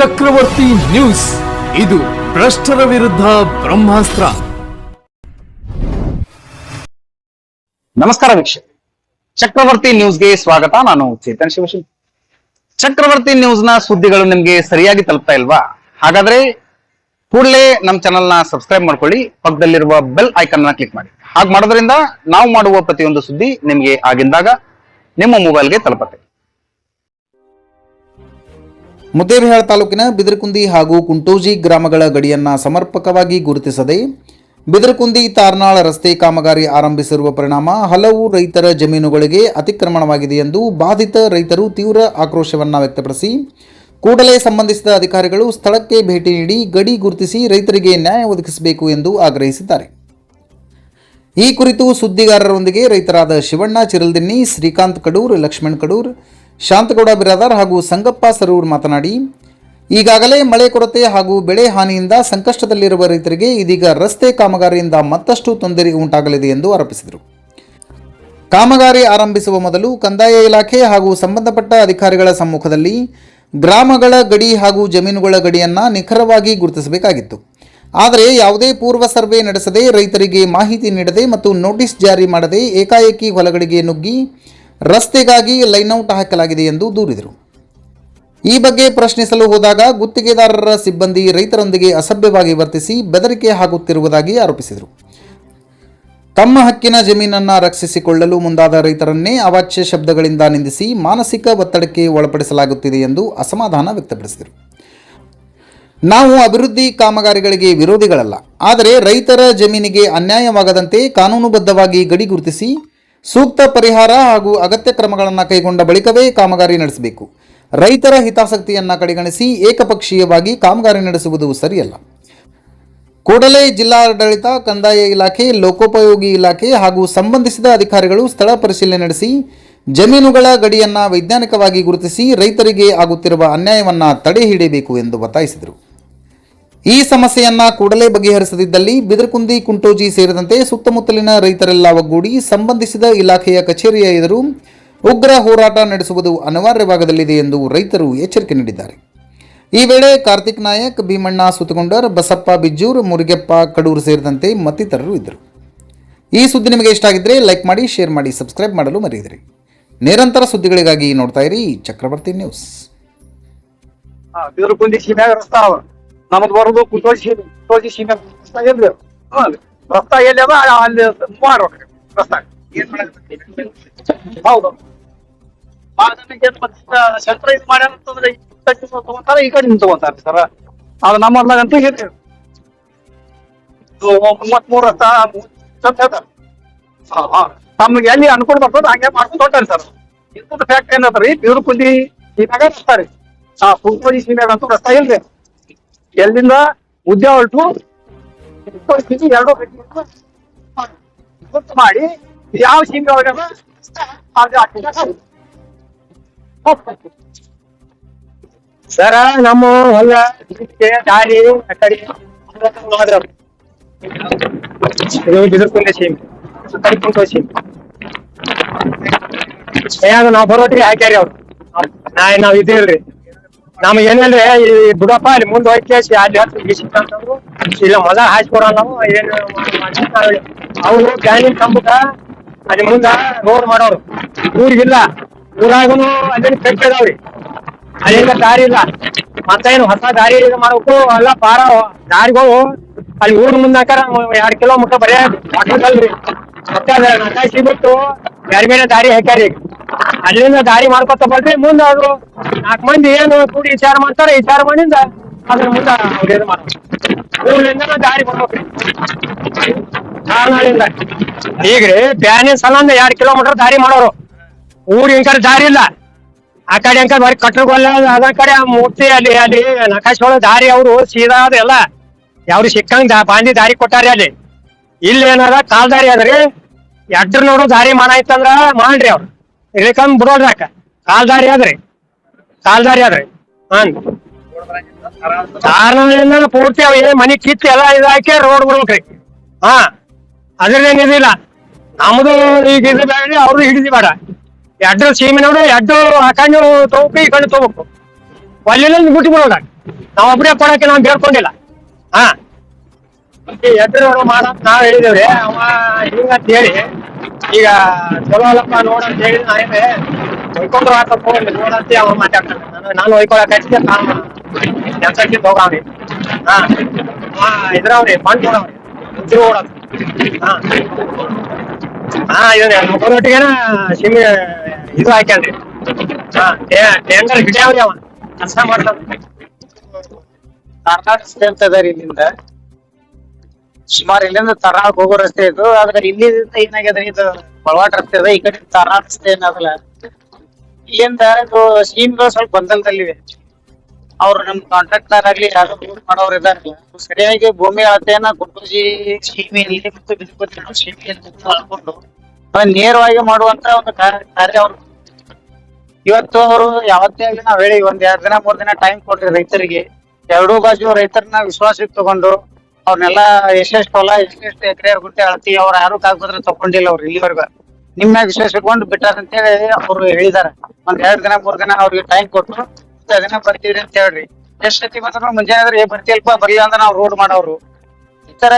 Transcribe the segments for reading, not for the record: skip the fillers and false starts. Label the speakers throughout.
Speaker 1: ಚಕ್ರವರ್ತಿ news, ಇದು ಭ್ರಷ್ಟರ ವಿರುದ್ಧ ಬ್ರಹ್ಮಾಸ್ತ್ರ.
Speaker 2: ನಮಸ್ಕಾರ ವೀಕ್ಷಕ, ಚಕ್ರವರ್ತಿ ನ್ಯೂಸ್ಗೆ ಸ್ವಾಗತ. ನಾನು ಚೇತನ್ ಶಿವಶಿಲ್. ಚಕ್ರವರ್ತಿ ನ್ಯೂಸ್ ನ ಸುದ್ದಿಗಳು ನಿಮ್ಗೆ ಸರಿಯಾಗಿ ತಲುಪ್ತಾ ಇಲ್ವಾ? ಹಾಗಾದ್ರೆ ಕೂಡಲೇ ನಮ್ಮ ಚಾನಲ್ ನ ಸಬ್ಸ್ಕ್ರೈಬ್ ಮಾಡ್ಕೊಳ್ಳಿ, ಪಕ್ಕದಲ್ಲಿರುವ ಬೆಲ್ ಐಕಾನ್ ನ ಕ್ಲಿಕ್ ಮಾಡಿ. ಹಾಗೆ ಮಾಡೋದ್ರಿಂದ ನಾವು ಮಾಡುವ ಪ್ರತಿಯೊಂದು ಸುದ್ದಿ ನಿಮ್ಗೆ ಆಗಿಂದಾಗ ನಿಮ್ಮ ಮೊಬೈಲ್ಗೆ ತಲುಪುತ್ತೆ.
Speaker 3: ಮುದ್ದೇಬಿಹಾಳ ತಾಲೂಕಿನ ಬಿದರಕುಂದಿ ಹಾಗೂ ಕುಂಟೋಜಿ ಗ್ರಾಮಗಳ ಗಡಿಯನ್ನು ಸಮರ್ಪಕವಾಗಿ ಗುರುತಿಸದೆ ಬಿದರಕುಂದಿ ತಾರ್ನಾಳ ರಸ್ತೆ ಕಾಮಗಾರಿ ಆರಂಭಿಸಿರುವ ಪರಿಣಾಮ ಹಲವು ರೈತರ ಜಮೀನುಗಳಿಗೆ ಅತಿಕ್ರಮಣವಾಗಿದೆ ಎಂದು ಬಾಧಿತ ರೈತರು ತೀವ್ರ ಆಕ್ರೋಶವನ್ನು ವ್ಯಕ್ತಪಡಿಸಿ ಕೂಡಲೇ ಸಂಬಂಧಿಸಿದ ಅಧಿಕಾರಿಗಳು ಸ್ಥಳಕ್ಕೆ ಭೇಟಿ ನೀಡಿ ಗಡಿ ಗುರುತಿಸಿ ರೈತರಿಗೆ ನ್ಯಾಯ ಒದಗಿಸಬೇಕು ಎಂದು ಆಗ್ರಹಿಸಿದ್ದಾರೆ. ಈ ಕುರಿತು ಸುದ್ದಿಗಾರರೊಂದಿಗೆ ರೈತರಾದ ಶಿವಣ್ಣ ಚಿರಲ್ದಿನ್ನಿ, ಶ್ರೀಕಾಂತ್ ಕಡೂರ್, ಲಕ್ಷ್ಮಣ್ ಕಡೂರ್, ಶಾಂತಗೌಡ ಬಿರಾದಾರ್ ಹಾಗೂ ಸಂಗಪ್ಪ ಸರೂರ್ ಮಾತನಾಡಿ, ಈಗಾಗಲೇ ಮಳೆ ಕೊರತೆ ಹಾಗೂ ಬೆಳೆ ಹಾನಿಯಿಂದ ಸಂಕಷ್ಟದಲ್ಲಿರುವ ರೈತರಿಗೆ ಇದೀಗ ರಸ್ತೆ ಕಾಮಗಾರಿಯಿಂದ ಮತ್ತಷ್ಟು ತೊಂದರೆ ಉಂಟಾಗಲಿದೆ ಎಂದು ಆರೋಪಿಸಿದರು. ಕಾಮಗಾರಿ ಆರಂಭಿಸುವ ಮೊದಲು ಕಂದಾಯ ಇಲಾಖೆ ಹಾಗೂ ಸಂಬಂಧಪಟ್ಟ ಅಧಿಕಾರಿಗಳ ಸಮ್ಮುಖದಲ್ಲಿ ಗ್ರಾಮಗಳ ಗಡಿ ಹಾಗೂ ಜಮೀನುಗಳ ಗಡಿಯನ್ನು ನಿಖರವಾಗಿ ಗುರುತಿಸಬೇಕಾಗಿತ್ತು. ಆದರೆ ಯಾವುದೇ ಪೂರ್ವ ಸರ್ವೆ ನಡೆಸದೆ, ರೈತರಿಗೆ ಮಾಹಿತಿ ನೀಡದೆ ಮತ್ತು ನೋಟಿಸ್ ಜಾರಿ ಮಾಡದೆ ಏಕಾಏಕಿ ಹೊಲಗಳಿಗೆ ನುಗ್ಗಿ ರಸ್ತೆಗಾಗಿ ಲೈನ್ಔಟ್ ಹಾಕಲಾಗಿದೆ ಎಂದು ದೂರಿದರು. ಈ ಬಗ್ಗೆ ಪ್ರಶ್ನಿಸಲು ಹೋದಾಗ ಗುತ್ತಿಗೆದಾರರ ಸಿಬ್ಬಂದಿ ರೈತರೊಂದಿಗೆ ಅಸಭ್ಯವಾಗಿ ವರ್ತಿಸಿ ಬೆದರಿಕೆ ಹಾಕುತ್ತಿರುವುದಾಗಿ ಆರೋಪಿಸಿದರು. ತಮ್ಮ ಹಕ್ಕಿನ ಜಮೀನನ್ನು ರಕ್ಷಿಸಿಕೊಳ್ಳಲು ಮುಂದಾದ ರೈತರನ್ನೇ ಅವಾಚ್ಯ ಶಬ್ದಗಳಿಂದ ನಿಂದಿಸಿ ಮಾನಸಿಕ ಒತ್ತಡಕ್ಕೆ ಒಳಪಡಿಸಲಾಗುತ್ತಿದೆ ಎಂದು ಅಸಮಾಧಾನ ವ್ಯಕ್ತಪಡಿಸಿದರು. ನಾವು ಅಭಿವೃದ್ಧಿ ಕಾಮಗಾರಿಗಳಿಗೆ ವಿರೋಧಿಗಳಲ್ಲ, ಆದರೆ ರೈತರ ಜಮೀನಿಗೆ ಅನ್ಯಾಯವಾಗದಂತೆ ಕಾನೂನುಬದ್ಧವಾಗಿ ಗಡಿ ಗುರುತಿಸಿ ಸೂಕ್ತ ಪರಿಹಾರ ಹಾಗೂ ಅಗತ್ಯ ಕ್ರಮಗಳನ್ನು ಕೈಗೊಂಡ ಬಳಿಕವೇ ಕಾಮಗಾರಿ ನಡೆಸಬೇಕು. ರೈತರ ಹಿತಾಸಕ್ತಿಯನ್ನು ಕಡೆಗಣಿಸಿ ಏಕಪಕ್ಷೀಯವಾಗಿ ಕಾಮಗಾರಿ ನಡೆಸುವುದು ಸರಿಯಲ್ಲ. ಕೂಡಲೇ ಜಿಲ್ಲಾಡಳಿತ, ಕಂದಾಯ ಇಲಾಖೆ, ಲೋಕೋಪಯೋಗಿ ಇಲಾಖೆ ಹಾಗೂ ಸಂಬಂಧಿಸಿದ ಅಧಿಕಾರಿಗಳು ಸ್ಥಳ ಪರಿಶೀಲನೆ ನಡೆಸಿ ಜಮೀನುಗಳ ಗಡಿಯನ್ನು ವೈಜ್ಞಾನಿಕವಾಗಿ ಗುರುತಿಸಿ ರೈತರಿಗೆ ಆಗುತ್ತಿರುವ ಅನ್ಯಾಯವನ್ನು ತಡೆ ಹಿಡಿಯಬೇಕು ಎಂದು ಒತ್ತಾಯಿಸಿದರು. ಈ ಸಮಸ್ಯೆಯನ್ನು ಕೂಡಲೇ ಬಗೆಹರಿಸದಿದ್ದಲ್ಲಿ ಬಿದರಕುಂದಿ, ಕುಂಟೋಜಿ ಸೇರಿದಂತೆ ಸುತ್ತಮುತ್ತಲಿನ ರೈತರೆಲ್ಲ ಒಗ್ಗೂಡಿ ಸಂಬಂಧಿಸಿದ ಇಲಾಖೆಯ ಕಚೇರಿಯ ಎದುರು ಉಗ್ರ ಹೋರಾಟ ನಡೆಸುವುದು ಅನಿವಾರ್ಯವಾಗಲಿದೆ ಎಂದು ರೈತರು ಎಚ್ಚರಿಕೆ ನೀಡಿದ್ದಾರೆ. ಈ ವೇಳೆ ಕಾರ್ತಿಕ್ ನಾಯಕ್, ಭೀಮಣ್ಣ ಸುತ್ತಗೊಂಡರ್, ಬಸಪ್ಪ ಬಿಜ್ಜೂರ್, ಮುರುಗೆಪ್ಪ ಕಡೂರು ಸೇರಿದಂತೆ ಮತ್ತಿತರರು ಇದ್ದರು. ಈ ಸುದ್ದಿ ನಿಮಗೆ ಇಷ್ಟ ಆಗಿದ್ದರೆ ಲೈಕ್ ಮಾಡಿ, ಶೇರ್ ಮಾಡಿ, ಸಬ್ಸ್ಕ್ರೈಬ್ ಮಾಡಲು ಮರೆಯದಿರಿ. ನಿರಂತರ ಸುದ್ದಿಗಳಿಗಾಗಿ ನೋಡ್ತಾ ಇರಿ ಚಕ್ರವರ್ತಿ ನ್ಯೂಸ್.
Speaker 4: ನಮ್ದು ಬರೋದು ಕುಂಟೋಜಿ ಸೀಮೆ ರಸ್ತಾ ಎಲ್ಲಿ ಅದ ಅಲ್ಲಿ ಮಾಡ್ಬೇಕು ರಸ್ತಾ. ಹೌದು, ಸೆಂಟ್ರೈಸ್ ಮಾಡ್ಯಾರಂತಂದ್ರೆ ತಗೊಂತಾರ, ಈ ಕಡೆ ತಗೊಂತಾರ ಸರ್. ಅದು ನಮ್ಮ ಹೊಲ್ದಾಗಂತೂ ಹೇಳಿ 33 ರಸ್ತಾ ಹೇಳ್ತಾರ. ನಮ್ಗೆ ಎಲ್ಲಿ ಅನುಕೂಲ ಬರ್ತದ ಹಂಗೆ ಮಾಡ್ಕೊಂಡು ಹೊಂಟಾರಿ ಸರ್. ಇಂಥದ್ದು ಫ್ಯಾಕ್ಟ್ ಏನತ್ರಿ, ಬಿದರಕುಂದಿ ಸೀಮ್ಯಾಗ ರಸ್ತಾ ರೀ. ಕುಂಟೋಜಿ ಸೀಮ್ಯಾಗ ಅಂತೂ ರಸ್ತಾ ಇಲ್ರಿ. ಎಲ್ಲಿಂದ ಉದ್ಯ ಹೊರಟು ಎರಡು ಗುರ್ತು ಮಾಡಿ ಯಾವ ಸೀಮೆ ಒಳಗದ ಸರ. ನಮ್ಮ ಹೊಲ ದಾರಿ ಆ ಕಡೆ ಬಿದರಕುಂದಿ ಸೀಮೆ, ಕಡೆ ಕುಂಟೋಜಿ ಸೀಮೆ ನಾವು ಬರೋಟ್ರಿ ಹಾಕ್ಯಾರಿ ಅವ್ರು. ನಾವ್ ಇದೇಳ್ರಿ, ನಮ್ ಏನಂದ್ರೆ ಈ ಬುಡಪ್ಪ ಅಲ್ಲಿ ಮುಂದೆ ಹೋಯ್ಕೇಸಿ ಅಲ್ಲಿ ಹತ್ತು ಇಲ್ಲ ಮೊದಲ ಹಾಸ್ಕೊಡ ನಾವು ಏನು ಅವ್ರು ಪ್ಲಾನಿಂಗ್ ಕಂಬಕ ಅಲ್ಲಿ ಮುಂದ ರೋಡ್ ಮಾಡೋರು. ಊರಿಗಿಲ್ಲ, ಊರಾಗನು ಅಲ್ಲಿ ಕಟ್ಟಿದಾವ್ರಿ, ಅಲ್ಲಿಂದ ದಾರಿ ಇಲ್ಲ. ಮತ್ತೇನು ಹೊಸ ದಾರಿ ಮಾಡ್ಬೇಕು ಎಲ್ಲ ಪಾರ ದಾರಿಗಳು ಅಲ್ಲಿ ಊರ್ ಮುಂದಾಕಾರ 2 ಕಿಲೋಮೀಟರ್ ಬರೀ ಹಾಕಲ್ರಿ. ಮತ್ತೆ ಅದ ನಕಾಶಿ ಬಿಟ್ಟು ಬೇರೆ ಬೇರೆ ದಾರಿ ಹಾಕ್ಯಾರಿ. ಅಲ್ಲಿಂದ ದಾರಿ ಮಾಡ್ಕೊತ ಬರ್ರಿ. ಮುಂದೆ ಅವರು 4 ಮಂದಿ ಏನು ಕೂಡಿ ವಿಚಾರ ಮಾಡ್ತಾರೆ, ವಿಚಾರ ಮಾಡಿಂದ ಅದ್ರ ಮುಂದೆ ಅವ್ರು ಮಾಡ್ತಾರೆ. ಊರ್ಲಿಂದ ದಾರಿ ಬರ್ಬೇಕ್ರಿ ನಾಳಿಂದ. ಈಗ್ರಿ ಬ್ಯಾನಿನ ಸಲಂದ 2 ಕಿಲೋಮೀಟರ್ ದಾರಿ ಮಾಡೋರು. ಊರ್ ಇಂಕರ್ ದಾರಿ ಇಲ್ಲ, ಆ ಕಡೆ ಅಂಕರ್ ಬರೀ ಕಟ್ರಗೊಲ್ಲ, ಅದ ಕಡೆ ಮೂರ್ತಿ ಅಲ್ಲಿ ಅಲ್ಲಿ ನಕಾಶಿ ಒಳಗ ದಾರಿ ಅವರು ಸೀದಾ ಅದ ಎಲ್ಲ ಯಾವ್ರು ಸಿಕ್ಕಂಗ್ ಬಾಂಧಿ ದಾರಿ ಕೊಟ್ಟಾರಿ. ಅಲ್ಲಿ ಇಲ್ಲಿ ಏನಾರ ಕಾಲ್ ದಾರಿ ಅದ್ರಿ, ಎಡ್ರ ನೋಡು ದಾರಿ ಮಾಡಾಯ್ತಂದ್ರ ಮಾಡ್ರಿ ಅವ್ರು, ಇಲ್ಲಿಕಂದ್ ಬಿಡೋದ್ರಾಕ ಕಾಲ್ ದಾರಿ ಆದ್ರಿ. ಕಾರಣದಿಂದ ಪೂರ್ತಿ ಅವ್ ಮನಿ ಕಿತ್ತಿ ಎಲ್ಲ ಇದಾಕಿ ರೋಡ್ ಬಿಡ್ಬೇಕ್ರಿ. ಅದ್ರದೇನಿದಿಲ್ಲ. ನಮ್ದು ಈಗ ಇದು ಬೇಡ, ಅವ್ರದ್ದು ಹಿಡಿದಿ ಬೇಡ. ಎಡ್ಡು ಸೀಮೆ ನೋಡು, ಎಡ್ಡು ಹಾಕೊಂಡು ತಗೋಬೇಕು, ಈ ಕಡೆ ತಗೋಬೇಕು. ಒಳ್ಳೆ ಬಿಟ್ಟು ಬಿಡೋಣ. ನಾವೊಬ್ರೇ ಕೊಡಕ್ಕೆ ನಾವ್ ಬೇಡ್ಕೊಂಡಿಲ್ಲ. ಹಾ ಎದ್ರು ಮಾಡಂತ ನಾವ್ ಹೇಳಿದೇವ್ರಿ. ಅವ ಹಿಂಗಂತ ಹೇಳಿ ಈಗ ಚಲೋ ಅಲ್ಲಪ್ಪ ನೋಡಂತ ಹೇಳಿ ನಾವೇ ಹೊಯ್ಕೊಂಡ್ರು ಆತಪ್ಪ ನೋಡಂತ ಅವ ಮಾತಾಡ್ತಾನೆ. ನಾನು ಹೊಯ್ಕೊಳಕ್ ಹಚ್ಚಿದೆ ಕೆಲ್ಸಕ್ಕೆ ಹೋಗವ್ರಿ. ಹಾ ಇದ್ರವ್ರಿ ಫಂಡ್ ಕೊಡವ್ರಿ ಉದ್ರಿ ಓಡೋದು. ಇದನ್ನ ಒಬ್ಬರೊಟ್ಟಿಗೆನ ಸಿಮಿ ಇದು ಹಾಕ್ಯಾನ್ರಿ. ಟೆಂಡರ್ ಹಿಡಿಯಾವ್ರಿ ಅವ ಕೆಲಸ ಮಾಡ್ತಾನೆ.
Speaker 5: ತಾರ್ನಾಳ್ ರಸ್ತೆ ಅಂತ ಅದ ಇಲ್ಲಿಂದ ಸುಮಾರು ಇಲ್ಲಿಂದ ತಾರ್ನಾಳ್ ಹೋಗೋ ರಸ್ತೆ ಇದು. ಆದ್ರೆ ಇಲ್ಲಿಂದ ಏನಾಗ್ಯದ, ಇದು ಬಳವಾಟ್ ರಸ್ತೆ ಅದ. ಈ ಕಡೆ ತಾರ್ನಾಳ್ ರಸ್ತೆ ಏನದಲ್ಲ, ಇಲ್ಲಿಂದ ಸ್ಕೀಮ್ಗಳು ಸ್ವಲ್ಪ ಗೊಂದಲದಲ್ಲಿವೆ. ಅವ್ರು ನಮ್ ಕಾಂಟ್ರಾಕ್ಟರ್ ಆಗ್ಲಿ ಯಾರು ಮಾಡೋರು ಇದಾರಲ್ಲ, ಸರಿಯಾಗಿ ಭೂಮಿ ಅಳತೆಯನ್ನ ಗುಂಟೂಜಿ ಸೀಮೆಯಲ್ಲಿ ಮತ್ತು ಬಿದ್ದುಕೊತ್ತಿ ಸೀಮೆಯಲ್ಲಿ ಅಳ್ಕೊಂಡು ನೇರವಾಗಿ ಮಾಡುವಂತ ಒಂದು ಕಾರ್ಯ ಅವ್ರು. ಇವತ್ತು ಅವರು ಯಾವತ್ತೇ ಆಗ್ಲಿ ನಾವ್ ಹೇಳಿ ಒಂದ್ 2 ದಿನ 3 ದಿನ ಟೈಮ್ ಕೊಡ್ರಿ ರೈತರಿಗೆ. ಎರಡೂ ಬಾಜು ರೈತರನ್ನ ವಿಶ್ವಾಸಕ್ಕೆ ತಗೊಂಡು ಅವ್ರನ್ನೆಲ್ಲ ಎಷ್ಟೆಷ್ಟು ಹೊಲ ಎಷ್ಟೆಷ್ಟು ಎಕರೆ ಗುಂಟೆ ಅಳತಿ ಅವ್ರ ಯಾರು ಕಾಗಪತ್ರ ತಕೊಂಡಿಲ್ಲ ಅವ್ರು ಇಲ್ಲಿವರೆಗೂ. ನಿಮ್ಮ ವಿಶ್ವಾಸ ಇಟ್ಕೊಂಡು ಬಿಟ್ಟಾರ ಅಂತ ಹೇಳಿ ಅವ್ರು ಹೇಳಿದಾರೆ. ಒಂದ್ 2 ದಿನ 3 ದಿನ ಅವ್ರಿಗೆ ಟೈಮ್ ಕೊಟ್ಟು ದಿನ ಬರ್ತೀವ್ರಿ ಅಂತ ಹೇಳ್ರಿ. ಎಷ್ಟೊತ್ತಿ ಬಂದ್ರು ಮುಂಜಾನೆ ಬರ್ತಿಲ್ಪ, ಬರ್ಲಿಲ್ಲ ಅಂದ್ರೆ ನಾವು ರೋಡ್ ಮಾಡೋರು. ಈ ತರ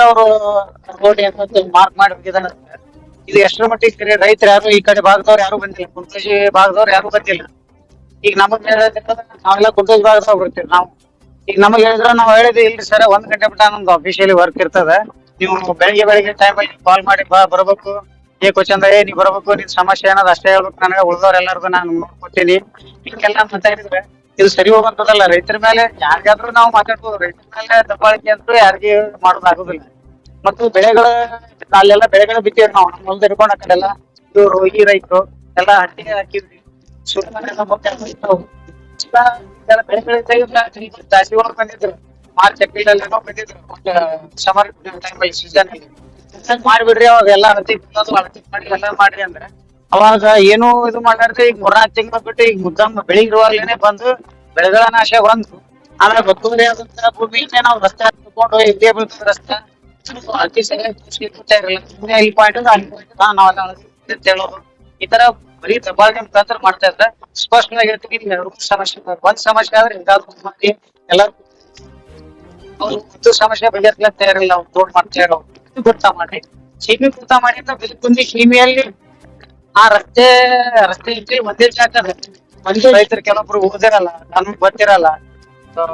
Speaker 5: ಅವ್ರು ರೋಡ್ ಮಾರ್ಕ್ ಮಾಡಿ ಹೋಗಿದಾರ. ಇದು ಎಷ್ಟರ ಮಟ್ಟಿಗೆ ಸರಿ? ರೈತರು ಯಾರು ಈ ಕಡೆ ಭಾಗದವ್ರು ಯಾರು ಬಂದಿಲ್ಲ, ಕುಂಟೂಜಿ ಭಾಗದವ್ರು ಯಾರು ಬಂದಿಲ್ಲ. ಈಗ ನಮಗ್ ನಾವೆಲ್ಲ ಕುಂಟೂಜಿ ಭಾಗದವ್ರು ಬರ್ತೀವಿ ನಾವು. ಈಗ ನಮಗ್ ಹೇಳಿದ್ರ ನಾವ್ ಹೇಳಿದ್ವಿ ಇಲ್ರಿ ಸರ್ 1 ಗಂಟೆ ಬಿಟ್ಟ ನಮ್ದು ಅಫಿಷಿಯಲಿ ವರ್ಕ್ ಇರ್ತದ, ನೀವು ಬೆಳಿಗ್ಗೆ ಟೈಮ್ ಅಲ್ಲಿ ಕಾಲ್ ಮಾಡಿ ಬರ್ಬೇಕು. ಕ್ವಶನ್ ನೀವ್ ಬರ್ಬೇಕು, ನಿನ್ ಸಮಸ್ಯೆ ಏನದ ಅಷ್ಟೇ ಹೇಳ್ಬೇಕು ನನಗೆ, ಉಳ್ದವ್ರ ಎಲ್ಲಾರ್ದು ನಾನು ನೋಡ್ಕೊತೀನಿ. ಹಿಂಗೆಲ್ಲ ಮಾತಾಡಿದ್ರೆ ಇದು ಸರಿ ಹೋಗಂತದಲ್ಲ. ರೈತರ ಮೇಲೆ ಯಾರಿಗಾದ್ರೂ ನಾವು ಮಾತಾಡ್ಬೋದು, ರೈತರ ಮೇಲೆ ದಬ್ಬಾಳಿಕೆ ಅಂತೂ ಯಾರಿಗೆ ಮಾಡೋದಾಗುದಿಲ್ಲ. ಮತ್ತು ಬೆಳೆಗಳ ಅಲ್ಲೆಲ್ಲ ಬೆಳೆಗಳ ಬಿತ್ತಿವ್ರಿ ನಾವು, ನಮ್ಮ ಹೊಲದ ಹಿಡ್ಕೊಂಡ್ ಆ ಕಡೆಲ್ಲ ಇವ್ರು ಈ ರೈತರು ಎಲ್ಲ ಹಟ್ಟಿಗೆ ಹಾಕಿದ್ವಿ. ಜಾಸ್ತಿಗಳು ಬಂದಿದ್ರು ಮಾರ್ಚ್ ಏಪ್ರಿಲ್ ಅಲ್ಲಿ ಬಂದಿದ್ರು ಸಮರ್ ಟೈಮ್ ಅಲ್ಲಿ ಸೀಸನ್ ಅಲ್ಲಿ. ಮಾಡ್ಬಿಡ್ರಿ ಅವಾಗ ಎಲ್ಲ ಹತ್ತಿ ಮಾಡಿ ಎಲ್ಲ ಮಾಡ್ರಿ ಅಂದ್ರೆ ಅವಾಗ ಏನು ಇದು ಮಾಡ್ಲಾರ್ದೆ ಈಗ 3-4 ತಿಂಗಳು ಬಿಟ್ಟು ಈಗ ಮುದ್ದಮ್ಮ ಬೆಳಿಗಿರುವಾಗ್ಲೇನೆ ಬಂದು ಬೆಳೆಗಳ ನಾಶ ಬಂದು ಆಮೇಲೆ ಗೊತ್ತುವರಿ ಆದಂತ ಭೂಮಿಗೆ ನಾವು ರಸ್ತೆ ಹಾಕೊಂಡು ಇದೇ ಬೀಳ್ತದೆ ರಸ್ತೆ ಅತಿ ಸರಿಯಾಗಿ ಇರಲ್ಲ. ಈ ಪಾಯಿಂಟ್ ನಾವೆಲ್ಲ ಅಂತ ಹೇಳೋದು ಈ ತರ ಬರೀ ದಬ್ಬಾಳಿಕೆ ಮುಖಾಂತರ ಮಾಡ್ತಾ ಇದ್ರೆ ಸ್ಪಷ್ಟವಾಗಿ ಹೇಳ್ತೀವಿ. ಸಮಸ್ಯೆ ಒಂದ್ ಸಮಸ್ಯೆ ಆದ್ರೆ ಎಲ್ಲರೂ ಅವ್ರು ಒಂದು ಸಮಸ್ಯೆ ಬಗೆಹರಿಸಲಿಕ್ಕೆ ತಯಾರಿಲ್ಲ. ಅವ್ರು ತೋಡ್ ಮಾಡ್ತಾ ಇರೋ ಗುರ್ತಾ ಮಾಡಿ ಸೀಮೆ ಗುರ್ತಾ ಮಾಡಿ ಅಂತ ಬಿಲ್ಕುಂದಿ ಸೀಮೆಯಲ್ಲಿ ಆ ರಸ್ತೆ ಇಟ್ಟು ಒಂದೇ ಜಾಗ ಒಂದೇ ರೈತರು ಕೆಲವೊಬ್ರು ಓದಿರಲ್ಲ, ಕಾನೂನು ಗೊತ್ತಿರಲ್ಲ.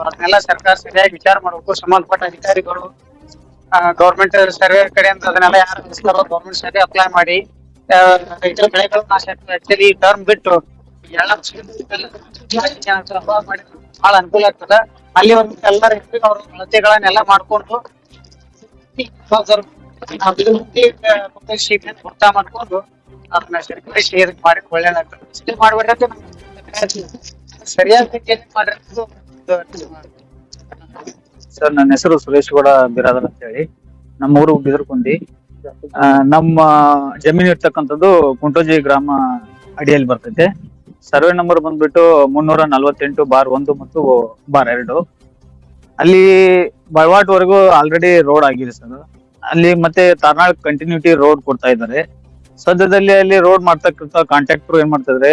Speaker 5: ಅದನ್ನೆಲ್ಲ ಸರ್ಕಾರ ಸರಿಯಾಗಿ ವಿಚಾರ ಮಾಡ್ಬೇಕು. ಸಂಬಂಧಪಟ್ಟ ಅಧಿಕಾರಿಗಳು ಗೌರ್ಮೆಂಟ್ ಸರ್ವೆ ಕಡೆಯಿಂದ ಅದನ್ನೆಲ್ಲ ಯಾರು ನಡೆಸ್ತಾರೋ ಗೌರ್ಮೆಂಟ್ ಸರ್ವೆ ಅಪ್ಲೈ ಮಾಡಿ ರೈತರ ಬೆಳೆಗಳು ನಾಶ ಆಗ್ತದೆ. ಆಕ್ಚುಲಿ ಟರ್ಮ್ ಬಿಟ್ಟು ಎಲ್ಲ ಬಹಳ ಅನುಕೂಲ ಆಗ್ತದ. ಅಲ್ಲಿವರೆಗೂ ಎಲ್ಲ ರೈತರಿಗೆ ಅವ್ರ ಅಳತೆಗಳನ್ನೆಲ್ಲ ಮಾಡ್ಕೊಂಡು ಗುರ್ತಾ ಮಾಡ್ಕೊಂಡು ಅದನ್ನ ಸರಿಪಡಿಸಿ ಮಾಡಿ ಒಳ್ಳೇದಾಗ್ತದೆ. ಇಷ್ಟೇ ಮಾಡ್ಬಿಟ್ರೆ ಸರಿಯಾದ ಮಾಡಿರೋದು. ಸರ್, ನನ್ನ ಹೆಸರು ಸುರೇಶ್ ಗೌಡ ಬಿರಾದರ್ ಅಂತ ಹೇಳಿ. ನಮ್ಮ ಊರು ಬಿದರ್ಕುಂದಿ. ನಮ್ಮ ಜಮೀನು ಇರ್ತಕ್ಕಂಥದ್ದು ಕುಂಟೋಜಿ ಗ್ರಾಮ ಅಡಿಯಲ್ಲಿ ಬರ್ತೈತೆ. ಸರ್ವೆ ನಂಬರ್ ಬಂದ್ಬಿಟ್ಟು 348/1 ಮತ್ತು -2. ಅಲ್ಲಿ ಬಳವಾಟ್ ವರೆಗೂ ಆಲ್ರೆಡಿ ರೋಡ್ ಆಗಿದೆ ಸರ್. ಅಲ್ಲಿ ಮತ್ತೆ ತಾರ್ನಾಳ್ ಕಂಟಿನ್ಯೂಟಿ ರೋಡ್ ಕೊಡ್ತಾ ಇದ್ದಾರೆ. ಸದ್ಯದಲ್ಲಿ ಅಲ್ಲಿ ರೋಡ್ ಮಾಡ್ತಕ್ಕಂಥ ಕಾಂಟ್ರಾಕ್ಟರ್ ಏನ್ ಮಾಡ್ತಾ ಇದ್ರೆ,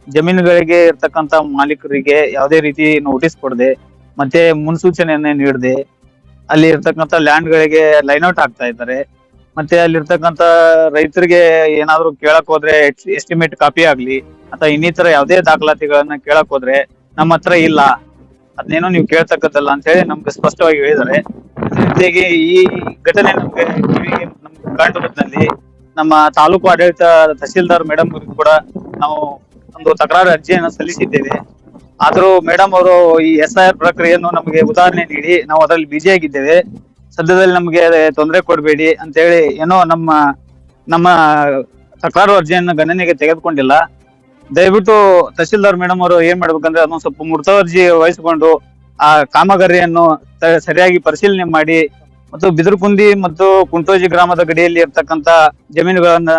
Speaker 5: ಜಮೀನುಗಳಿಗೆ ಇರ್ತಕ್ಕಂಥ ಮಾಲೀಕರಿಗೆ ಯಾವುದೇ ರೀತಿ ನೋಟಿಸ್ ಕೊಡದೆ ಮತ್ತೆ ಮುನ್ಸೂಚನೆಯನ್ನೇ ನೀಡದೆ ಅಲ್ಲಿ ಇರ್ತಕ್ಕಂಥ ಲ್ಯಾಂಡ್ ಗಳಿಗೆ ಲೈನ್ಔಟ್ ಆಗ್ತಾ ಇದ್ದಾರೆ. ಮತ್ತೆ ಅಲ್ಲಿರ್ತಕ್ಕಂಥ ರೈತರಿಗೆ ಏನಾದ್ರು ಕೇಳಕ್ ಹೋದ್ರೆ ಎಸ್ಟಿಮೇಟ್ ಕಾಪಿ ಆಗ್ಲಿ ಅಥವಾ ಇನ್ನಿತರ ಯಾವುದೇ ದಾಖಲಾತಿಗಳನ್ನ ಕೇಳಕ್ ಹೋದ್ರೆ ನಮ್ಮ ಹತ್ರ ಇಲ್ಲ, ಅದನ್ನೇನೋ ನೀವು ಕೇಳ್ತಕ್ಕದ್ದಲ್ಲ ಅಂತ ಹೇಳಿ ನಮ್ಗೆ ಸ್ಪಷ್ಟವಾಗಿ ಹೇಳಿದ್ದಾರೆ. ಜೊತೆಗೆ ಈ ಘಟನೆ ನಮ್ಗೆ ಕಂಡು ಬಂದಲ್ಲಿ ನಮ್ಮ ತಾಲೂಕು ಆಡಳಿತ ತಹಸೀಲ್ದಾರ್ ಮೇಡಮ್ ಅವರಿಗೂ ಕೂಡ ನಾವು ಒಂದು ತಕರಾರು ಅರ್ಜಿಯನ್ನು ಸಲ್ಲಿಸಿದ್ದೇವೆ. ಆದ್ರೂ ಮೇಡಮ್ ಅವರು ಈ SIR ಪ್ರಕ್ರಿಯೆಯನ್ನು ನಮಗೆ ಉದಾಹರಣೆ ನೀಡಿ ನಾವು ಅದರಲ್ಲಿ ಬಿಜಿ ಆಗಿದ್ದೇವೆ, ಸದ್ಯದಲ್ಲಿ ನಮ್ಗೆ ತೊಂದರೆ ಕೊಡಬೇಡಿ ಅಂತ ಹೇಳಿ ಏನೋ ನಮ್ಮ ತಕರಾರು ಅರ್ಜಿಯನ್ನು ಗಣನೆಗೆ ತೆಗೆದುಕೊಂಡಿಲ್ಲ. ದಯವಿಟ್ಟು ತಹಸೀಲ್ದಾರ್ ಮೇಡಮ್ ಅವರು ಏನ್ ಮಾಡ್ಬೇಕಂದ್ರೆ ಅದೊಂದು ಸ್ವಲ್ಪ ಮುರ್ತುವರ್ಜಿ ವಹಿಸಿಕೊಂಡು ಆ ಕಾಮಗಾರಿಯನ್ನು ಸರಿಯಾಗಿ ಪರಿಶೀಲನೆ ಮಾಡಿ ಮತ್ತು ಬಿದರ್ಕುಂದಿ ಮತ್ತು ಕುಂಟೋಜಿ ಗ್ರಾಮದ ಗಡಿಯಲ್ಲಿ ಇರ್ತಕ್ಕಂಥ ಜಮೀನುಗಳನ್ನ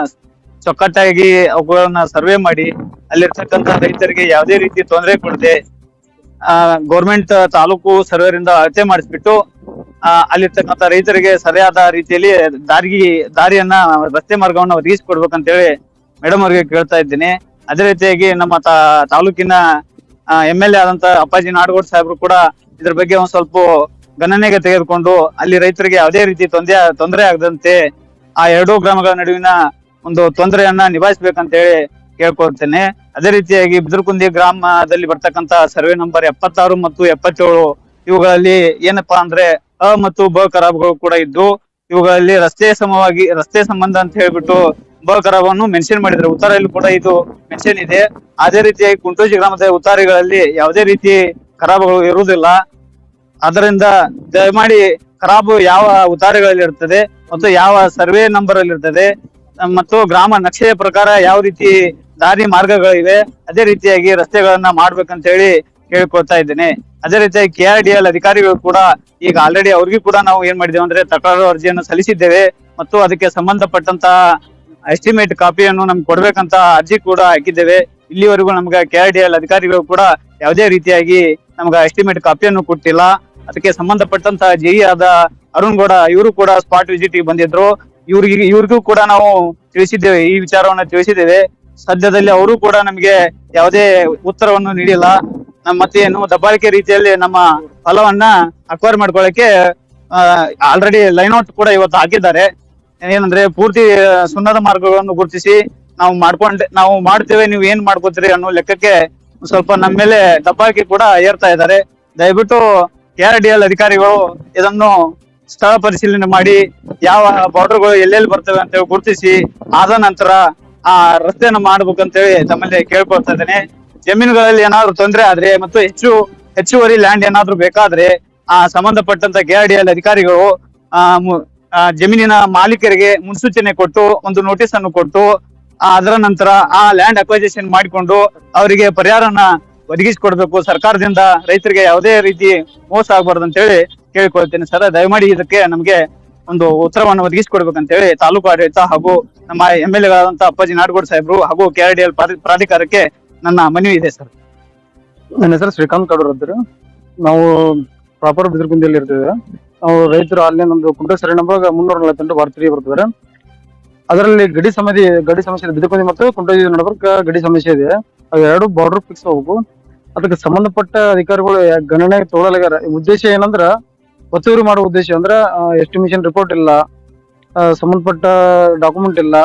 Speaker 5: ಚೊಕ್ಕಟ್ಟಾಗಿ ಅವುಗಳನ್ನ ಸರ್ವೆ ಮಾಡಿ ಅಲ್ಲಿರ್ತಕ್ಕಂಥ ರೈತರಿಗೆ ಯಾವುದೇ ರೀತಿ ತೊಂದರೆ ಕೊಡದೆ ಗೌರ್ಮೆಂಟ್ ತಾಲೂಕು ಸರ್ವೇರ್ ಇಂದ ಅಳತೆ ಮಾಡಿಸ್ಬಿಟ್ಟು ಅಲ್ಲಿರ್ತಕ್ಕಂಥ ರೈತರಿಗೆ ಸರಿಯಾದ ರೀತಿಯಲ್ಲಿ ದಾರಿಯನ್ನ ರಸ್ತೆ ಮಾರ್ಗವನ್ನು ಒದಗಿಸಿಕೊಡ್ಬೇಕಂತ ಹೇಳಿ ಮೇಡಮ್ ಅವರಿಗೆ ಕೇಳ್ತಾ ಇದ್ದೀನಿ. ಅದೇ ರೀತಿಯಾಗಿ ನಮ್ಮ ತಾಲೂಕಿನ MLA ಆದಂತ ಅಪ್ಪಾಜಿ ನಾಡಗೌಡ ಸಾಹೇಬ್ರು ಕೂಡ ಇದ್ರ ಬಗ್ಗೆ ಒಂದ್ ಸ್ವಲ್ಪ ಗಣನೆಗೆ ತೆಗೆದುಕೊಂಡು ಅಲ್ಲಿ ರೈತರಿಗೆ ಯಾವುದೇ ರೀತಿ ತೊಂದರೆ ಆಗದಂತೆ ಆ ಎರಡೂ ಗ್ರಾಮಗಳ ನಡುವಿನ ಒಂದು ತೊಂದರೆಯನ್ನ ನಿಭಾಯಿಸಬೇಕಂತ ಹೇಳಿ ಕೇಳ್ಕೊಳ್ತೇನೆ. ಅದೇ ರೀತಿಯಾಗಿ ಬಿದರಕುಂದಿ ಗ್ರಾಮದಲ್ಲಿ ಬರ್ತಕ್ಕಂತ ಸರ್ವೆ ನಂಬರ್ 76 ಮತ್ತು 77 ಇವುಗಳಲ್ಲಿ ಏನಪ್ಪಾ ಅಂದ್ರೆ ಅ ಮತ್ತು ಬ ಖರಾಬ್ಗಳು ಕೂಡ ಇದ್ದು ಇವುಗಳಲ್ಲಿ ರಸ್ತೆ ಸಂಬಂಧ ಅಂತ ಹೇಳ್ಬಿಟ್ಟು ಬ ಖರಾಬನ್ನು ಮೆನ್ಷನ್ ಮಾಡಿದ್ರೆ ಉತ್ತಾರಿಯಲ್ಲಿ ಕೂಡ ಇದು ಮೆನ್ಷನ್ ಇದೆ. ಅದೇ ರೀತಿಯಾಗಿ ಕುಂಟೋಜಿ ಗ್ರಾಮದ ಉತ್ತಾರಿಗಳಲ್ಲಿ ಯಾವುದೇ ರೀತಿ ಖರಾಬಗಳು ಇರುವುದಿಲ್ಲ. ಅದರಿಂದ ದಯಮಾಡಿ ಖರಾಬು ಯಾವ ಉತ್ತಾರಿಗಳಲ್ಲಿ ಇರ್ತದೆ ಮತ್ತು ಯಾವ ಸರ್ವೆ ನಂಬರ್ ಅಲ್ಲಿ ಇರ್ತದೆ ಮತ್ತು ಗ್ರಾಮ ನಕ್ಷೆಯ ಪ್ರಕಾರ ಯಾವ ರೀತಿ ದಾರಿ ಮಾರ್ಗಗಳಿವೆ ಅದೇ ರೀತಿಯಾಗಿ ರಸ್ತೆಗಳನ್ನ ಮಾಡ್ಬೇಕಂತ ಹೇಳಿ ಕೇಳ್ಕೊಳ್ತಾ ಇದ್ದೇನೆ. ಅದೇ ರೀತಿಯಾಗಿ KRDL ಅಧಿಕಾರಿಗಳು ಕೂಡ ಈಗ ಆಲ್ರೆಡಿ ಅವ್ರಿಗೂ ಕೂಡ ನಾವು ಏನ್ ಮಾಡಿದ್ದೇವೆ ಅಂದ್ರೆ ತಕರಾರು ಅರ್ಜಿಯನ್ನು ಸಲ್ಲಿಸಿದ್ದೇವೆ ಮತ್ತು ಅದಕ್ಕೆ ಸಂಬಂಧಪಟ್ಟಂತ ಎಸ್ಟಿಮೇಟ್ ಕಾಪಿಯನ್ನು ನಮ್ಗೆ ಕೊಡ್ಬೇಕಂತ ಅರ್ಜಿ ಕೂಡ ಹಾಕಿದ್ದೇವೆ. ಇಲ್ಲಿವರೆಗೂ ನಮ್ಗೆ KRDL ಅಧಿಕಾರಿಗಳು ಕೂಡ ಯಾವುದೇ ರೀತಿಯಾಗಿ ನಮ್ಗೆ ಎಸ್ಟಿಮೇಟ್ ಕಾಪಿಯನ್ನು ಕೊಟ್ಟಿಲ್ಲ. ಅದಕ್ಕೆ ಸಂಬಂಧಪಟ್ಟಂತ JE ಆದ ಅರುಣ್ ಗೌಡ ಇವರು ಕೂಡ ಸ್ಪಾಟ್ ವಿಸಿಟ್ ಬಂದಿದ್ರು. ಇವ್ರಿಗೂ ಕೂಡ ನಾವು ತಿಳಿಸಿದ್ದೇವೆ, ಈ ವಿಚಾರವನ್ನ ತಿಳಿಸಿದ್ದೇವೆ. ಸದ್ಯದಲ್ಲಿ ಅವರು ಕೂಡ ನಮಗೆ ಯಾವುದೇ ಉತ್ತರವನ್ನು ನೀಡಿಲ್ಲ. ಮತ್ತೆ ಏನು ದಬ್ಬಾಳಿಕೆ ರೀತಿಯಲ್ಲಿ ನಮ್ಮ ಹೊಲವನ್ನ ಅಕ್ವೈರ್ ಮಾಡ್ಕೊಳ್ಳಕ್ಕೆ ಆಲ್ರೆಡಿ ಲೈನ್ ಔಟ್ ಕೂಡ ಇವತ್ತು ಹಾಕಿದ್ದಾರೆ. ಏನಂದ್ರೆ ಪೂರ್ತಿ ಸುಣ್ಣದ ಮಾರ್ಗಗಳನ್ನು ಗುರುತಿಸಿ ನಾವು ಮಾಡ್ತೇವೆ, ನೀವು ಏನ್ ಮಾಡ್ಕೋತೀರಿ ಅನ್ನೋ ಲೆಕ್ಕಕ್ಕೆ ಸ್ವಲ್ಪ ನಮ್ಮ ಮೇಲೆ ದಬ್ಬಾಳಿಕೆ ಕೂಡ ಏರ್ತಾ ಇದ್ದಾರೆ. ದಯವಿಟ್ಟು KRDL ಅಧಿಕಾರಿಗಳು ಇದನ್ನು ಸ್ಥಳ ಪರಿಶೀಲನೆ ಮಾಡಿ ಯಾವ ಬಾರ್ಡರ್ಗಳು ಎಲ್ಲೆಲ್ಲಿ ಬರ್ತವೆ ಅಂತ ಹೇಳಿ ಗುರುತಿಸಿ ಆದ ನಂತರ ಆ ರಸ್ತೆಯನ್ನು ಮಾಡ್ಬೇಕಂತೇಳಿ ತಮ್ಮಲ್ಲಿ ಕೇಳ್ಕೊಳ್ತಾ ಇದ್ದೇನೆ. ಜಮೀನುಗಳಲ್ಲಿ ಏನಾದ್ರು ತೊಂದರೆ ಆದ್ರೆ ಮತ್ತು ಹೆಚ್ಚುವರಿ ಲ್ಯಾಂಡ್ ಏನಾದ್ರು ಬೇಕಾದ್ರೆ ಆ ಸಂಬಂಧಪಟ್ಟಂತ KRDL ಅಧಿಕಾರಿಗಳು ಜಮೀನಿನ ಮಾಲೀಕರಿಗೆ ಮುನ್ಸೂಚನೆ ಕೊಟ್ಟು ಒಂದು ನೋಟಿಸ್ ಅನ್ನು ಕೊಟ್ಟು ಅದರ ನಂತರ ಆ ಲ್ಯಾಂಡ್ ಅಕ್ವೈಸೇಷನ್ ಮಾಡಿಕೊಂಡು ಅವರಿಗೆ ಪರಿಹಾರನ ಒದಗಿಸಿಕೊಡ್ಬೇಕು. ಸರ್ಕಾರದಿಂದ ರೈತರಿಗೆ ಯಾವುದೇ ರೀತಿ ಮೋಸ ಆಗ್ಬಾರ್ದು ಅಂತ ಹೇಳಿ ಕೇಳಿಕೊಳ್ತೇನೆ ಸರ್. ದಯಮಾಡಿ ಇದಕ್ಕೆ ನಮ್ಗೆ ಒಂದು ಉತ್ತರವನ್ನು ಒದಗಿಸಿಕೊಡ್ಬೇಕಂತ ಹೇಳಿ ತಾಲೂಕು ಆಡಳಿತ ಹಾಗೂ ನಮ್ಮ MLA ಗಳಾದಂತ ಅಪ್ಪಾಜಿ ನಾಡಗೌಡ ಸಾಹೇಬ್ರು ಹಾಗೂ KRDL ಪ್ರಾಧಿಕಾರಕ್ಕೆ ನನ್ನ ಮನವಿ ಇದೆ ಸರ್.
Speaker 6: ನನ್ನ ಹೆಸರು ಶ್ರೀಕಾಂತ್ ಕಡೂರ್ ಅಂತಾರೆ. ನಾವು ಪ್ರಾಪರ್ ಬಿದರಕುಂದಿಯಲ್ಲಿ ಇರ್ತೇವೆ. ನಾವು ರೈತರು ಅಲ್ಲೇ ನಮ್ದು ಕುಂಟೆ ಸರಿ ನಂಬರ್ 348 ಭಾರತೀಯ ಬರ್ತದೆ. ಅದರಲ್ಲಿ ಗಡಿ ಸಮಸ್ಯೆ ಇದೆ. ಬಿದರಕುಂದಿ ಮತ್ತು ಕುಂಟೋಜಿ ನಡುಬರ್ಕ ಗಡಿ ಸಮಸ್ಯೆ ಇದೆ. ಅವು ಎರಡು ಬಾರ್ಡರ್ ಫಿಕ್ಸ್ ಹೋಗ್ಬೇಕು. ಅದಕ್ಕೆ ಸಂಬಂಧಪಟ್ಟ ಅಧಿಕಾರಿಗಳು ಗಣನೆ ತಗೊಳ್ಳಲಾಗ್ಯಾರ. ಉದ್ದೇಶ ಏನಂದ್ರ ಒತ್ತುವರಿ ಮಾಡುವ ಉದ್ದೇಶ ಅಂದ್ರ ಎಸ್ಟಿಮೇಷನ್ ರಿಪೋರ್ಟ್ ಇಲ್ಲ, ಸಂಬಂಧಪಟ್ಟ ಡಾಕ್ಯುಮೆಂಟ್ ಇಲ್ಲ,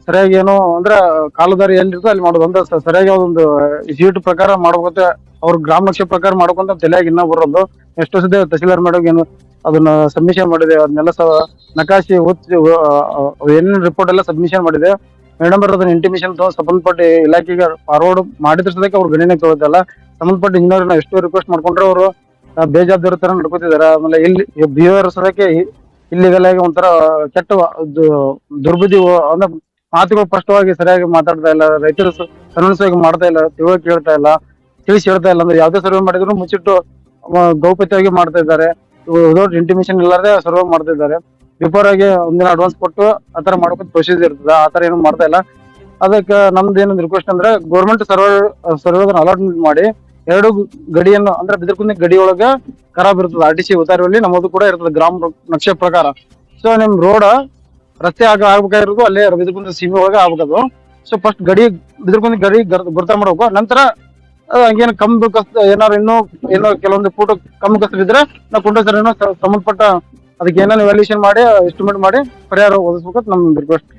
Speaker 6: ಸರಿಯಾಗಿ ಏನು ಅಂದ್ರ ಕಾಲುದಾರಿ ಎಲ್ಲಿರ್ತೋ ಅಲ್ಲಿ ಮಾಡೋದು ಅಂದ್ರೆ ಸರಿಯಾಗಿ ಒಂದು ಸೀಟ್ ಪ್ರಕಾರ ಮಾಡ್ಬೇಕಂತ ಅವ್ರ ಗ್ರಾಮ ನಕ್ಷೆ ಪ್ರಕಾರ ಮಾಡ್ಬೇಕಂತ ತಲೆಯಾಗಿ ಇನ್ನ ಬರೋದು. ಎಷ್ಟೋ ಸದ್ಯ ತಹಸೀಲ್ದಾರ್ ಮಾಡೋಕೆ ಏನು ಅದನ್ನ ಸಬ್ಮಿಷನ್ ಮಾಡಿದೆ. ಅದನ್ನೆಲ್ಲ ನಕಾಶಿ ಏನೇನು ರಿಪೋರ್ಟ್ ಎಲ್ಲ ಸಬ್ಮಿಷನ್ ಮಾಡಿದೆ. ಮೇಡಮ್ ಅದನ್ನ ಇಂಟಿಮೇಷನ್ ಸಂಬಂಧಪಟ್ಟ ಇಲಾಖೆಗೆ ಫಾರ್ವರ್ಡ್ ಮಾಡಿದ್ರ ಸದಕ್ಕೆ ಅವ್ರು ಗಣನೆ ತಗೊಳ್ಳೋದಲ್ಲ. ಸಂಬಂಧಪಟ್ಟ ಇಂಜಿನಿಯರ್ ಎಷ್ಟು ರಿಕ್ವೆಸ್ಟ್ ಮಾಡ್ಕೊಂಡ್ರೆ ಅವರು ಬೇಜವಾಬ್ದಾರಿ ತರ ನಡ್ಕೋತಿದಾರೆ. ಆಮೇಲೆ ಇಲ್ಲಿ ಬಿಹೇವಿಯರ್ ಸದಕ್ಕೆ ಇಲ್ಲಿಗಲ್ ಆಗಿ ಒಂಥರ ಕೆಟ್ಟ ದುರ್ಬುದ್ಧಿ ಅಂದ್ರೆ ಮಾತುಗಳು ಸ್ಪಷ್ಟವಾಗಿ ಸರಿಯಾಗಿ ಮಾತಾಡ್ತಾ ಇಲ್ಲ. ರೈತರು ಸಮನ್ವಯವಾಗಿ ಮಾಡ್ತಾ ಇಲ್ಲ, ತಿಳುವಳಿಕೆ ಹೇಳ್ತಾ ಇಲ್ಲ, ತಿಳಿಸಿ ಹೇಳ್ತಾ ಇಲ್ಲ. ಅಂದ್ರೆ ಯಾವ್ದೇ ಸರ್ವೆ ಮಾಡಿದ್ರು ಮುಚ್ಚಿಟ್ಟು ಗೌಪ್ಯತೆಯಾಗಿ ಮಾಡ್ತಾ ಇದ್ದಾರೆ. ವಿದೌಟ್ ಇಂಟಿಮೇಷನ್ ಇಲ್ಲಾರ್ದೆ ಸರ್ವೆ ಮಾಡ್ತಾ ಇದ್ದಾರೆ. ಬಿಫೋರ್ ಆಗಿ ಒಂದಿನ ಅಡ್ವಾನ್ಸ್ ಕೊಟ್ಟು ಆತರ ಮಾಡ್ಕೊಂಡು ಪ್ರೊಸೀಜರ್ ಇರ್ತದ, ಆತರ ಏನು ಮಾಡ್ತಾ ಇಲ್ಲ. ಅದಕ್ಕೆ ನಮ್ದು ಏನೊಂದು ರಿಕ್ವೆಸ್ಟ್ ಅಂದ್ರೆ ಗೌರ್ಮೆಂಟ್ ಸರ್ವೆ ಅಲಾಟ್ಮೆಂಟ್ ಮಾಡಿ ಎರಡು ಗಡಿಯನ್ನು ಅಂದ್ರೆ ಬಿದರಕುಂದಿ ಗಡಿ ಒಳಗ ಖರಾಬ್ ಇರ್ತದೆ. RTC ಉತ್ತಾರಿಯಲ್ಲಿ ನಮ್ಮದು ಕೂಡ ಇರ್ತದೆ ಗ್ರಾಮ ನಕ್ಷೆ ಪ್ರಕಾರ. ಸೊ ನಿಮ್ ರೋಡ್ ರಸ್ತೆ ಆಗ್ಬೇಕಾಗಿರೋದು ಅಲ್ಲೇ ಬಿದರಕುಂದಿ ಸೀಮೆ ಒಳಗ ಆಗ್ಬೇಕದು. ಸೊ ಫಸ್ಟ್ ಬಿದರಕುಂದಿ ಗಡಿ ಗುರ್ತ ಮಾಡ್ಬೇಕು. ನಂತರ ಹಂಗೇನು ಕಮ್ಮಿ ಕಷ್ಟ ಏನಾರು ಏನೋ ಕೆಲವೊಂದು ಫೋಟೋ ಕಮ್ಮಿ ಕಷ್ಟ ಇದ್ರೆ ನಾವು ಕುಂಟೋಜಿ ಸಂಬಂಧಪಟ್ಟ ಅದಕ್ಕೆ ಏನೇನು ವ್ಯಾಲ್ಯೂಷನ್ ಮಾಡಿ ಎಸ್ಟಿಮೇಟ್ ಮಾಡಿ ಪರಿಹಾರ ಒದಗಿಸ್ಬೇಕಂತ ನಮ್ ರಿಕ್ವೆಸ್ಟ್.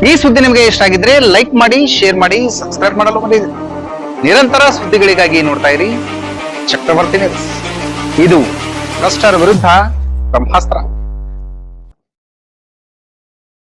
Speaker 2: ಈ ಸುದ್ದಿ ನಿಮಗೆ ಇಷ್ಟ ಆಗಿದ್ರೆ ಲೈಕ್ ಮಾಡಿ, ಶೇರ್ ಮಾಡಿ, ಸಬ್ಸ್ಕ್ರೈಬ್ ಮಾಡಲು ಮರೆಯದಿರಿ. ನಿರಂತರ ಸುದ್ದಿಗಳಿಗಾಗಿ ನೋಡ್ತಾ ಇರಿ ಚಕ್ರವರ್ತಿ ನ್ಯೂಸ್. ಇದು ಭ್ರಷ್ಟರ ವಿರುದ್ಧ ಬ್ರಹ್ಮಾಸ್ತ್ರ.